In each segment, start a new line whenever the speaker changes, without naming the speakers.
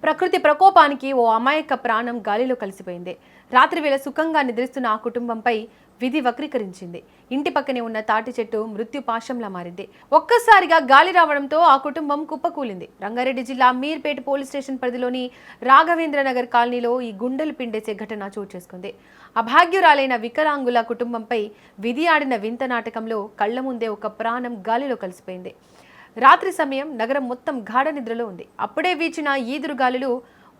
ప్రకృతి ప్రకోపానికి ఓ అమాయక ప్రాణం గాలిలో కలిసిపోయింది. రాత్రి వేళ సుఖంగా నిద్రిస్తున్న ఆ కుటుంబంపై విధి వక్రీకరించింది. ఇంటి పక్కనే ఉన్న తాటి చెట్టు మృత్యు పాశంలా మారింది. ఒక్కసారిగా గాలి రావడంతో ఆ కుటుంబం కుప్పకూలింది. రంగారెడ్డి జిల్లా మీర్పేట పోలీస్ స్టేషన్ పరిధిలోని రాఘవేంద్ర నగర్ కాలనీలో ఈ గుండెలు పిండేసే ఘటన చోటు చేసుకుంది. అభాగ్యురాలైన వికలాంగుల కుటుంబంపై విధి ఆడిన వింత నాటకంలో కళ్ల ముందే ఒక ప్రాణం గాలిలో కలిసిపోయింది. రాత్రి సమయం నగరం మొత్తం గాఢ నిద్రలో ఉంది. అప్పుడే వీచిన ఈదురుగాలులు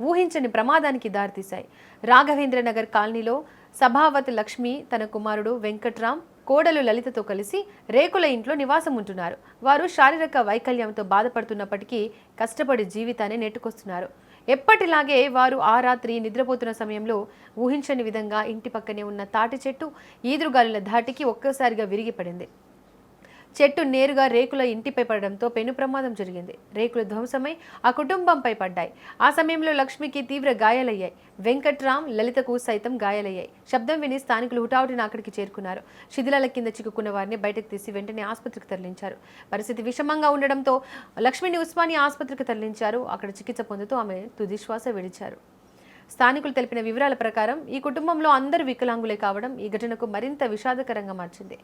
ఊహించని ప్రమాదానికి దారితీశాయి. రాఘవేంద్ర నగర్ కాలనీలో సభావతి లక్ష్మి తన కుమారుడు వెంకట్రామ్, కోడలు లలితతో కలిసి రేకుల ఇంట్లో నివాసం ఉంటున్నారు. వారు శారీరక వైకల్యంతో బాధపడుతున్నప్పటికీ కష్టపడి జీవితాన్ని నెట్టుకొస్తున్నారు. ఎప్పటిలాగే వారు ఆ రాత్రి నిద్రపోతున్న సమయంలో ఊహించని విధంగా ఇంటి పక్కనే ఉన్న తాటి చెట్టు ఈదురుగాలుల ధాటికి ఒక్కసారిగా విరిగిపడింది. చెట్టు నేరుగా రేకుల ఇంటిపై పడడంతో పెను ప్రమాదం జరిగింది. రేకులు ధ్వంసమై ఆ కుటుంబంపై పడ్డాయి. ఆ సమయంలో లక్ష్మికి తీవ్ర గాయాలయ్యాయి. వెంకట్రామ్, లలితకు సైతం గాయాలయ్యాయి. శబ్దం విని స్థానికులు హుటాహుటిన అక్కడికి చేరుకున్నారు. శిథిలాల కింద చిక్కుకున్న వారిని బయటకు తీసి వెంటనే ఆసుపత్రికి తరలించారు. పరిస్థితి విషమంగా ఉండడంతో లక్ష్మిని ఉస్మానియా ఆసుపత్రికి తరలించారు. అక్కడ చికిత్స పొందుతూ ఆమె తుదిశ్వాస విడిచారు. స్థానికులు తెలిపిన వివరాల ప్రకారం ఈ కుటుంబంలో అందరూ వికలాంగులే కావడం ఈ ఘటనకు మరింత విషాదకరంగా మార్చింది.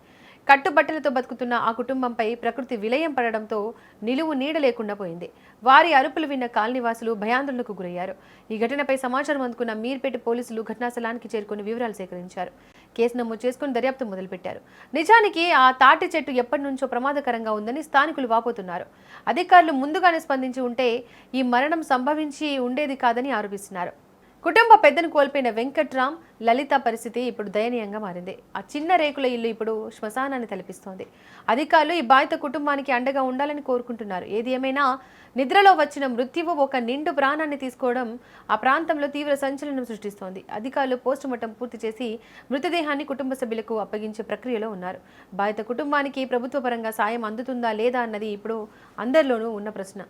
కట్టుబట్టలతో బతుకుతున్న ఆ కుటుంబంపై ప్రకృతి విలయం పడడంతో నిలువు నీడ లేకుండా పోయింది. వారి అరుపులు విన్న కాలనీవాసులు భయాందోళనకు గురయ్యారు. ఈ ఘటనపై సమాచారం అందుకున్న మీర్పేట పోలీసులు ఘటనా స్థలానికి చేరుకుని వివరాలు సేకరించారు. కేసు నమోదు చేసుకుని దర్యాప్తు మొదలుపెట్టారు. నిజానికి ఆ తాటి చెట్టు ఎప్పటి నుంచో ప్రమాదకరంగా ఉందని స్థానికులు వాపోతున్నారు. అధికారులు ముందుగానే స్పందించి ఉంటే ఈ మరణం సంభవించి ఉండేది కాదని ఆరోపిస్తున్నారు. కుటుంబ పెద్దను కోల్పోయిన వెంకట్రామ్, లలిత పరిస్థితి ఇప్పుడు దయనీయంగా మారింది. ఆ చిన్న రేకుల ఇల్లు ఇప్పుడు శ్మశానాన్ని తలపిస్తోంది. అధికారులు ఈ బాధిత కుటుంబానికి అండగా ఉండాలని కోరుకుంటున్నారు. ఏది ఏమైనా నిద్రలో వచ్చిన మృత్యువు ఒక నిండు ప్రాణాన్ని తీసుకోవడం ఆ ప్రాంతంలో తీవ్ర సంచలనం సృష్టిస్తోంది. అధికారులు పోస్టుమార్టం పూర్తి చేసి మృతదేహాన్ని కుటుంబ సభ్యులకు అప్పగించే ప్రక్రియలో ఉన్నారు. బాధిత కుటుంబానికి ప్రభుత్వ పరంగా సాయం అందుతుందా లేదా అన్నది ఇప్పుడు అందరిలోనూ ఉన్న ప్రశ్న.